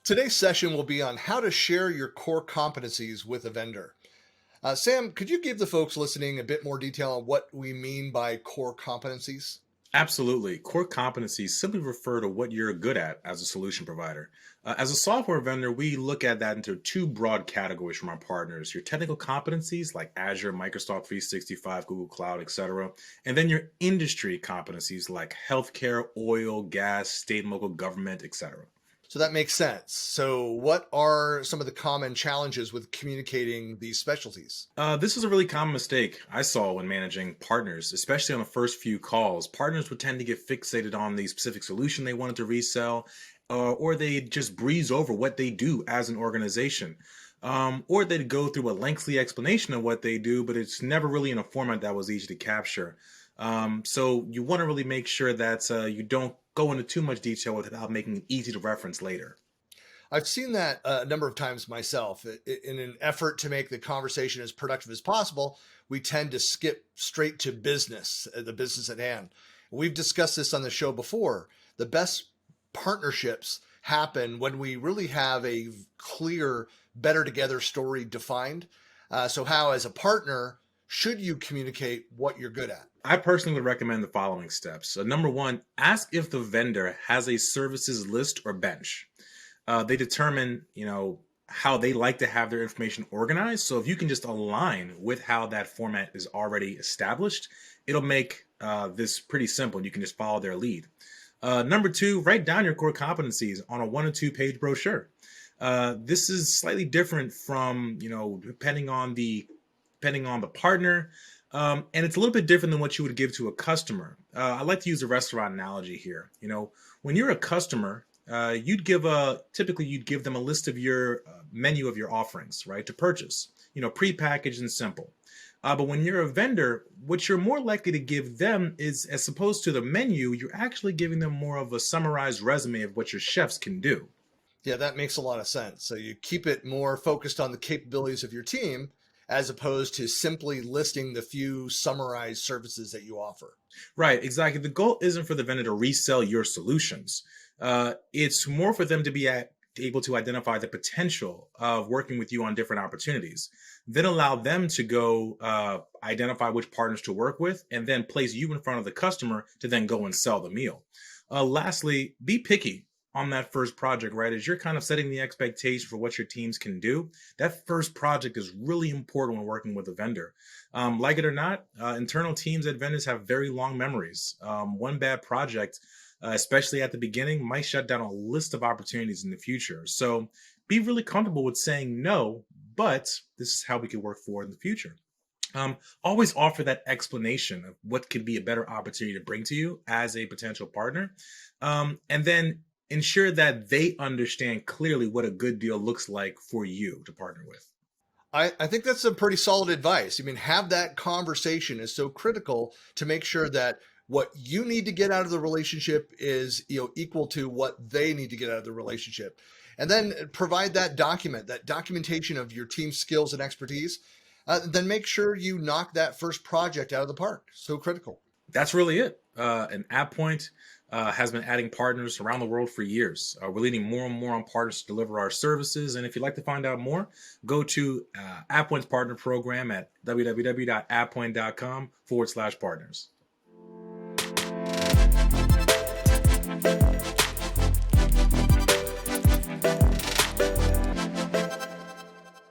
Today's session will be on how to share your core competencies with a vendor. Sam, could you give the folks listening a bit more detail on what we mean by core competencies? Absolutely. Core competencies simply refer to what you're good at as a solution provider. As a software vendor, we look at that into two broad categories from our partners: your technical competencies like Azure, Microsoft 365, Google Cloud, etc., and then your industry competencies like healthcare, oil, gas, state and local government, etc. So that makes sense. So, what are some of the common challenges with communicating these specialties? This is a really common mistake I saw when managing partners, especially on the first few calls. Partners would tend to get fixated on the specific solution they wanted to resell, or they just breeze over what they do as an organization. Or they'd go through a lengthy explanation of what they do, but it's never really in a format that was easy to capture. So you want to really make sure that you don't go into too much detail without making it easy to reference later. I've seen that a number of times myself. In an effort to make the conversation as productive as possible, we tend to skip straight to business, the business at hand. We've discussed this on the show before. The best partnerships happen when we really have a clear, better together story defined. So, how, as a partner, should you communicate what you're good at? I personally would recommend the following steps. So number one, ask if the vendor has a services list or bench. They determine, how they like to have their information organized. So if you can just align with how that format is already established, it'll make this pretty simple. You can just follow their lead. Number two, write down your core competencies on a 1 or 2 page brochure. This is slightly different from, depending on the partner. And it's a little bit different than what you would give to a customer. I like to use a restaurant analogy here. When you're a customer, typically you'd give them a list of your menu of your offerings, right, to purchase, pre-packaged and simple. But when you're a vendor, what you're more likely to give them is, as opposed to the menu, you're actually giving them more of a summarized resume of what your chefs can do. Yeah, that makes a lot of sense. So, you keep it more focused on the capabilities of your team as opposed to simply listing the few summarized services that you offer. Right, exactly. The goal isn't for the vendor to resell your solutions. It's more for them to able to identify the potential of working with you on different opportunities. Then allow them to go identify which partners to work with, and then place you in front of the customer to then go and sell the meal. Lastly, be picky on that first project, right? As you're kind of setting the expectation for what your teams can do, that first project is really important when working with a vendor. Like it or not, internal teams at vendors have very long memories. One bad project, especially at the beginning, might shut down a list of opportunities in the future. So be really comfortable with saying no, but this is how we can work forward in the future. Always offer that explanation of what could be a better opportunity to bring to you as a potential partner. And then ensure that they understand clearly what a good deal looks like for you to partner with. I think that's some pretty solid advice. I mean, have that conversation is so critical to make sure that what you need to get out of the relationship is, equal to what they need to get out of the relationship. And then provide that documentation of your team's skills and expertise. Then make sure you knock that first project out of the park. So critical. That's really it. And AvePoint has been adding partners around the world for years. We're leading more and more on partners to deliver our services. And if you'd like to find out more, go to AvePoint's partner program at www.avepoint.com/partners.